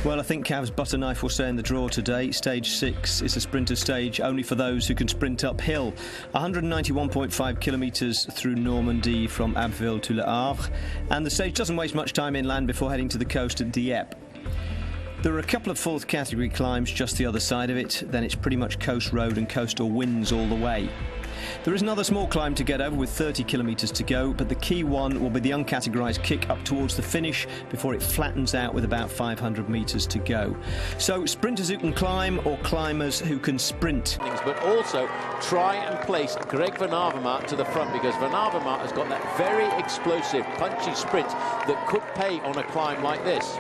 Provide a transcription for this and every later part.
Well, I think Cav's butter knife will stay in the draw today. Stage 6 is a sprinter stage only for those who can sprint uphill. 191.5 kilometres through Normandy from Abbeville to Le Havre, and the stage doesn't waste much time inland before heading to the coast at Dieppe. There are a couple of fourth category climbs just the other side of it, then it's pretty much coast road and coastal winds all the way. There is another small climb to get over with 30 kilometres to go, but the key one will be the uncategorised kick up towards the finish before it flattens out with about 500 metres to go. So sprinters who can climb or climbers who can sprint. But also try and place Greg Van Avermaet to the front, because Van Avermaet has got that very explosive, punchy sprint that could pay on a climb like this.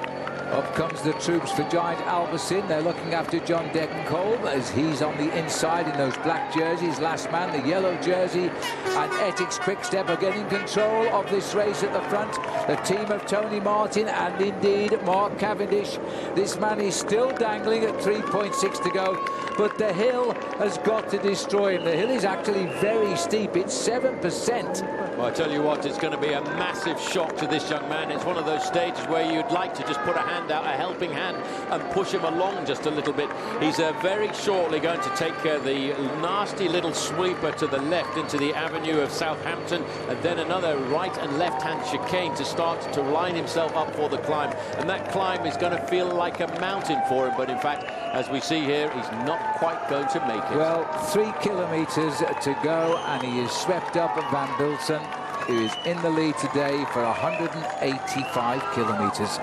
Up comes the troops for Giant Alpecin. They're looking after John Degenkolb as he's on the inside in those black jerseys. Last man, the yellow jersey, and Ethics Quickstep are getting control of this race at the front. The team of Tony Martin and indeed Mark Cavendish. This man is still dangling at 3.6 to go, but the hill has got to destroy him. The hill is actually very steep. It's 7%. Well, I tell you what, it's going to be a massive shock to this young man. It's one of those stages where you'd like to just put a hand out, a helping hand, and push him along just a little bit. He's very shortly going to take the nasty little sweeper to the left into the avenue of Southampton, and then another right and left-hand chicane to start to line himself up for the climb. And that climb is going to feel like a mountain for him, but in fact, as we see here, he's not quite going to make it. Well, 3 kilometres to go, and he is swept up Van Bilsen, who is in the lead today for 185 kilometres.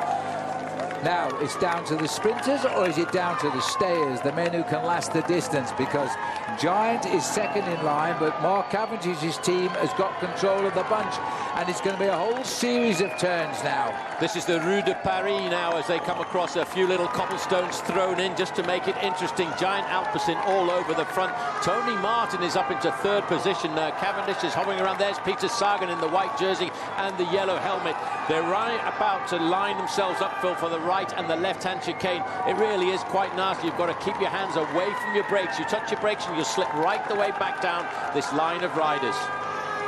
Now, it's down to the sprinters, or is it down to the stayers, the men who can last the distance? Because Giant is second in line, but Mark Cavendish's team has got control of the bunch, and it's going to be a whole series of turns now. This is the Rue de Paris now, as they come across a few little cobblestones thrown in just to make it interesting. Giant Alpecin all over the front. Tony Martin is up into third position. Cavendish is hovering around. There's Peter Sagan in the white jersey and the yellow helmet. They're right about to line themselves up for the right and the left-hand chicane. It really is quite nasty. You've got to keep your hands away from your brakes. You touch your brakes and you'll slip right the way back down this line of riders.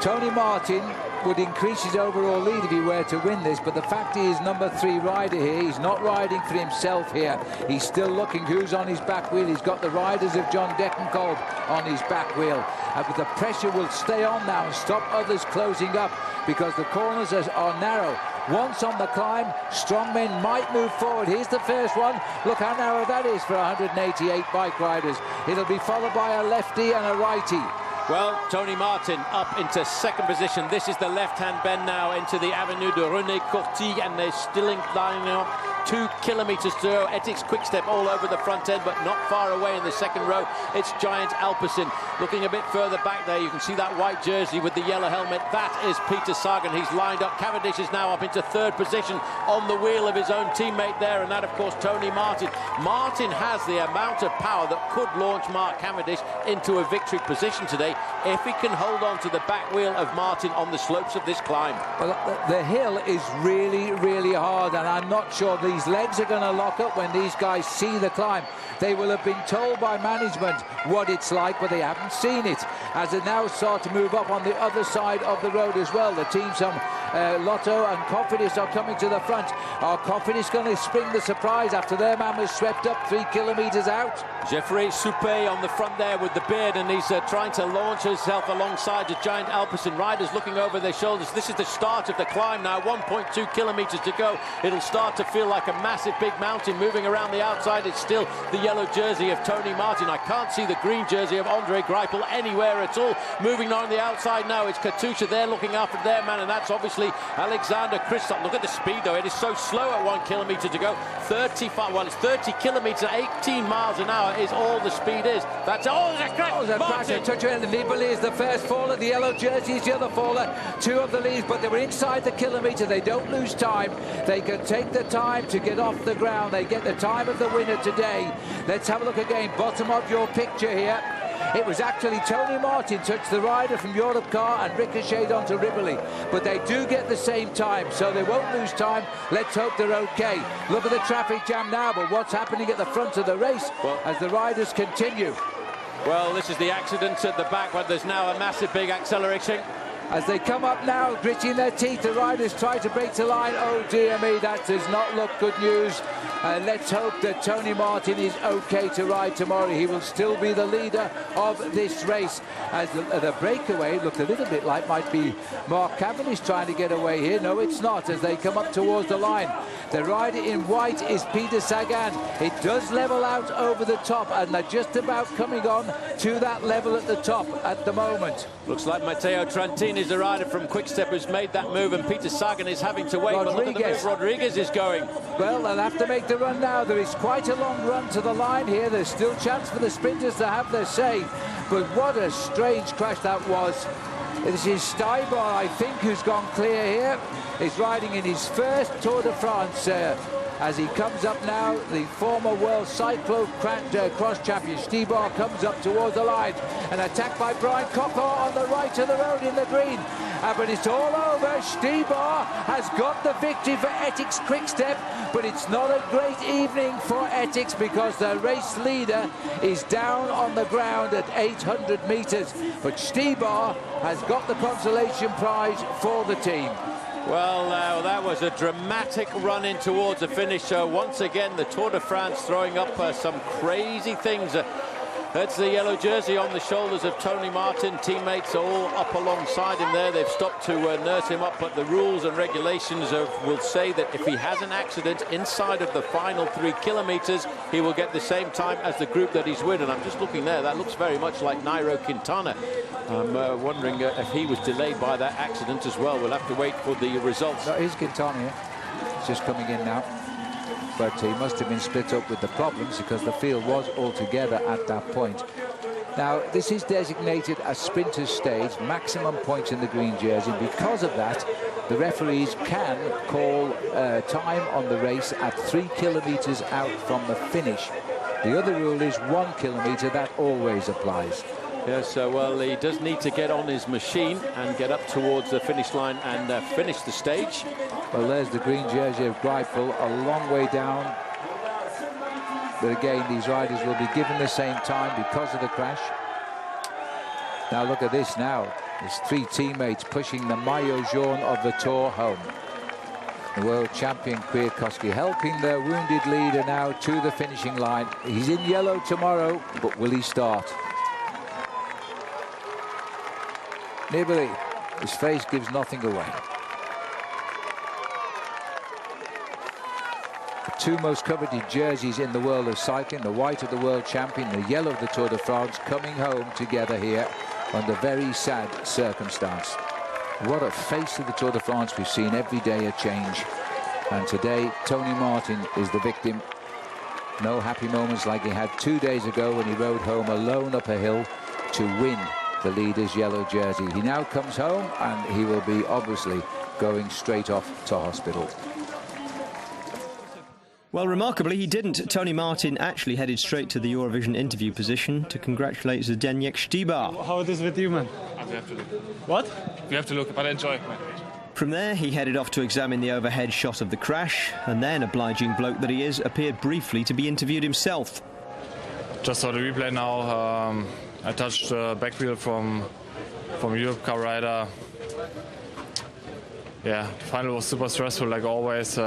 Tony Martin would increase his overall lead if he were to win this, but the fact he is number 3 rider here, he's not riding for himself here. He's still looking who's on his back wheel. He's got the riders of John Degenkolb on his back wheel. But the pressure will stay on now and stop others closing up, because the corners are narrow. Once on the climb, strong men might move forward. Here's the first one. Look how narrow that is for 188 bike riders. It'll be followed by a lefty and a righty. Well, Tony Martin up into second position. This is the left-hand bend now into the Avenue de René Courtille, and they're still lining up. 2 kilometres to go. Ethics Quickstep all over the front end, but not far away in the second row. It's Giant Alpecin. Looking a bit further back there, you can see that white jersey with the yellow helmet. That is Peter Sagan. He's lined up. Cavendish is now up into third position on the wheel of his own teammate there, and that, of course, Tony Martin. Martin has the amount of power that could launch Mark Cavendish into a victory position today if he can hold on to the back wheel of Martin on the slopes of this climb. Well, the hill is really, really hard, and I'm not sure these legs are going to lock up when these guys see the climb. They will have been told by management what it's like, but they haven't seen it, as they now start to move up on the other side of the road as well. The teams from Lotto and Cofidis are coming to the front. Are Cofidis going to spring the surprise after their man was swept up 3 kilometres out? Geoffrey Soupé on the front there with the beard, and he's trying to launch himself alongside the Giant Alpecin. Riders looking over their shoulders. This is the start of the climb now, 1.2 kilometres to go. It'll start to feel like a massive big mountain moving around the outside. It's still the yellow jersey of Tony Martin. I can't see the green jersey of Andre Greipel anywhere at all. Moving on the outside now, it's Katusha. They're looking after their man, and that's obviously Alexander Kristoff. Look at the speed, though. It is so slow at 1 kilometre to go. 35, well, it's 30 kilometres, 18 miles an hour is all the speed is. That's, oh, there's a crash. Oh, there's a crash. Nibali is the first faller. The yellow jersey is the other faller. 2 of the leads, but they were inside the kilometre. They don't lose time. They can take the time to get off the ground. They get the time of the winner today. Let's have a look again. Bottom of your picture here. It was actually Tony Martin touched the rider from Europe Car and ricocheted onto Ribali, but they do get the same time, so they won't lose time. Let's hope they're okay. Look at the traffic jam now, but what's happening at the front of the race as the riders continue? Well, this is the accident at the back, where there's now a massive big acceleration. As they come up now, gritting their teeth, the riders try to break the line. Oh dear me, that does not look good news. Let's hope that Tony Martin is okay to ride tomorrow. He will still be the leader of this race. As the breakaway looked a little bit like might be Mark Cavendish trying to get away here. No, it's not, as they come up towards the line. The rider in white is Peter Sagan. It does level out over the top, and they're just about coming on to that level at the top at the moment. Looks like Matteo Trentini is the rider from Quick-Step who's made that move, and Peter Sagan is having to wait. But look at the move Rodriguez is going. Well, they'll have to make the run now. There is quite a long run to the line here. There's still chance for the sprinters to have their say. But what a strange crash that was. This is Steiber, I think, who's gone clear here. He's riding in his first Tour de France. As he comes up now, the former world cyclo-cross champion Steiber comes up towards the line. An attack by Brian Cocker on the right of the road in the green. But it's all over. Steiber has got the victory for Etixx Quick-Step, but it's not a great evening for Etixx because the race leader is down on the ground at 800 meters. But Steiber has got the consolation prize for the team. Well, that was a dramatic run in towards the finish. Once again, the Tour de France throwing up some crazy things. That's the yellow jersey on the shoulders of Tony Martin. Teammates are all up alongside him there. They've stopped to nurse him up, but the rules and regulations will say that if he has an accident inside of the final 3 kilometers, he will get the same time as the group that he's with. And I'm just looking there. That looks very much like Nairo Quintana. I'm wondering if he was delayed by that accident as well. We'll have to wait for the results. No, here's Quintana here. He's just coming in now. But he must have been split up with the problems because the field was all together at that point. Now, this is designated a sprinter's stage, maximum points in the green jersey. And because of that, the referees can call time on the race at 3 kilometers out from the finish. The other rule is 1 kilometer. That always applies. Yes, well, he does need to get on his machine and get up towards the finish line and finish the stage. Well, there's the green jersey of Greipel, a long way down. But again, these riders will be given the same time because of the crash. Now look at this now. There's 3 teammates pushing the maillot jaune of the Tour home. The world champion Kwiatkowski helping their wounded leader now to the finishing line. He's in yellow tomorrow, but will he start? Nibali, his face gives nothing away. The 2 most coveted jerseys in the world of cycling, the white of the world champion, the yellow of the Tour de France, coming home together here under very sad circumstance. What a face of the Tour de France. We've seen every day a change. And today, Tony Martin is the victim. No happy moments like he had 2 days ago when he rode home alone up a hill to win the leader's yellow jersey. He now comes home and he will be obviously going straight off to hospital. Well, remarkably, he didn't. Tony Martin actually headed straight to the Eurovision interview position to congratulate Zdeněk Štýbar. How it is with you, man? We have to look. What? We have to look, but enjoy. From there, he headed off to examine the overhead shot of the crash, and then, obliging bloke that he is, appeared briefly to be interviewed himself. Just saw the replay now. I touched the back wheel from Europe car rider. Yeah, the final was super stressful, like always.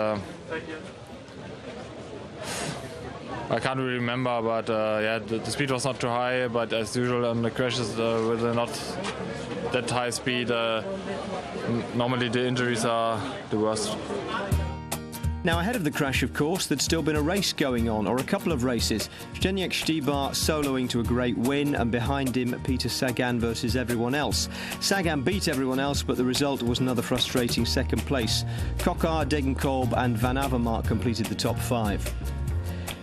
I can't really remember, but yeah, the speed was not too high. But as usual on the crashes with not that high speed, normally the injuries are the worst. Now, ahead of the crash, of course, there'd still been a race going on, or a couple of races. Zdeněk Štýbar soloing to a great win, and behind him, Peter Sagan versus everyone else. Sagan beat everyone else, but the result was another frustrating second place. Coquard, Degenkolb and Van Avermaet completed the top 5.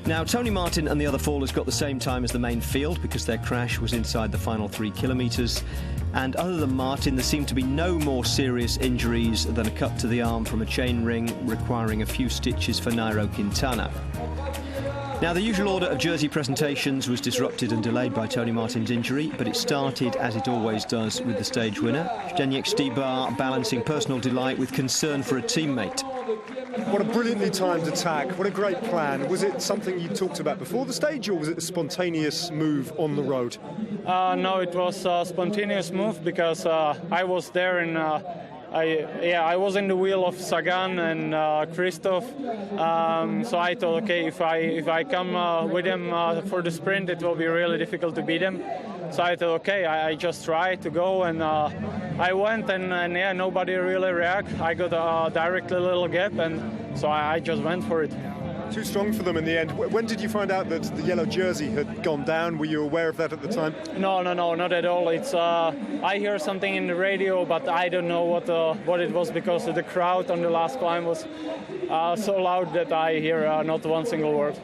Now, Tony Martin and the other fallers got the same time as the main field because their crash was inside the final 3 kilometres. And other than Martin, there seemed to be no more serious injuries than a cut to the arm from a chain ring requiring a few stitches for Nairo Quintana. Now, the usual order of jersey presentations was disrupted and delayed by Tony Martin's injury, but it started, as it always does, with the stage winner, Zdeněk Štýbar, balancing personal delight with concern for a teammate. What a brilliantly timed attack. What a great plan. Was it something you talked about before the stage, or was it a spontaneous move on the road? No, it was a spontaneous move because I was there and I was in the wheel of Sagan and Christoph. So I thought, okay, if I come with him for the sprint, it will be really difficult to beat him. So I thought, okay, I just tried to go, and I went, and yeah, nobody really reacted. I got a directly little gap, and so I just went for it. Too strong for them in the end. When did you find out that the yellow jersey had gone down? Were you aware of that at the time? No, not at all. It's I hear something in the radio, but I don't know what it was because the crowd on the last climb was so loud that I hear not one single word.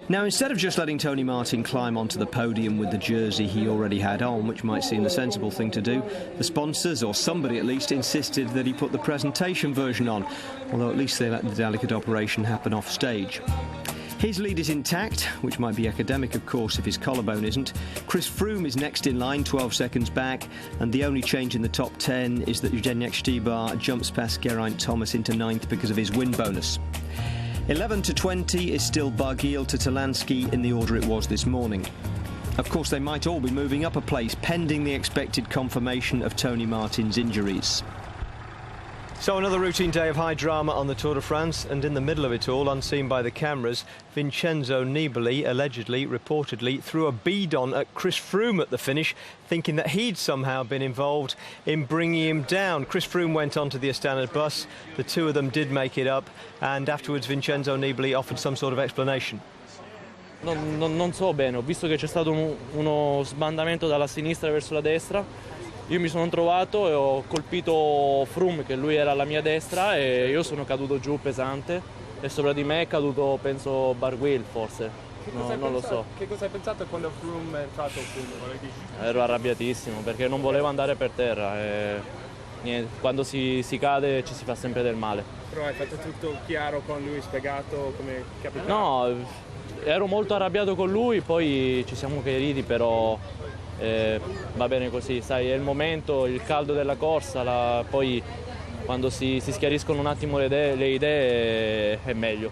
Now, instead of just letting Tony Martin climb onto the podium with the jersey he already had on, which might seem the sensible thing to do, the sponsors, or somebody at least, insisted that he put the presentation version on, although at least they let the delicate operation happen off stage. His lead is intact, which might be academic, of course, if his collarbone isn't. Chris Froome is next in line, 12 seconds back, and the only change in the top 10 is that Zdeněk Štýbar jumps past Geraint Thomas into 9th because of his win bonus. 11 to 20 is still Barguil to Talansky in the order it was this morning. Of course, they might all be moving up a place, pending the expected confirmation of Tony Martin's injuries. So another routine day of high drama on the Tour de France, and in the middle of it all, unseen by the cameras, Vincenzo Nibali allegedly, reportedly, threw a bidon at Chris Froome at the finish, thinking that he'd somehow been involved in bringing him down. Chris Froome went onto the Astana bus, the two of them did make it up, and afterwards Vincenzo Nibali offered some sort of explanation. Non so bene, ho visto che c'è stato uno sbandamento dalla sinistra verso la destra. Io mi sono trovato e ho colpito Froome, che lui era alla mia destra, e io sono caduto giù pesante e sopra di me è caduto, penso, Barguil forse, non lo so. Che cosa hai pensato quando Froome è entrato? Ero arrabbiatissimo perché non volevo andare per terra e niente, quando si cade ci si fa sempre del male. Però hai fatto tutto chiaro con lui, spiegato come capitano? No, ero molto arrabbiato con lui, poi ci siamo chiariti, però va bene così, sai, è il momento, il caldo della corsa, poi quando si schiariscono un attimo le idee è meglio.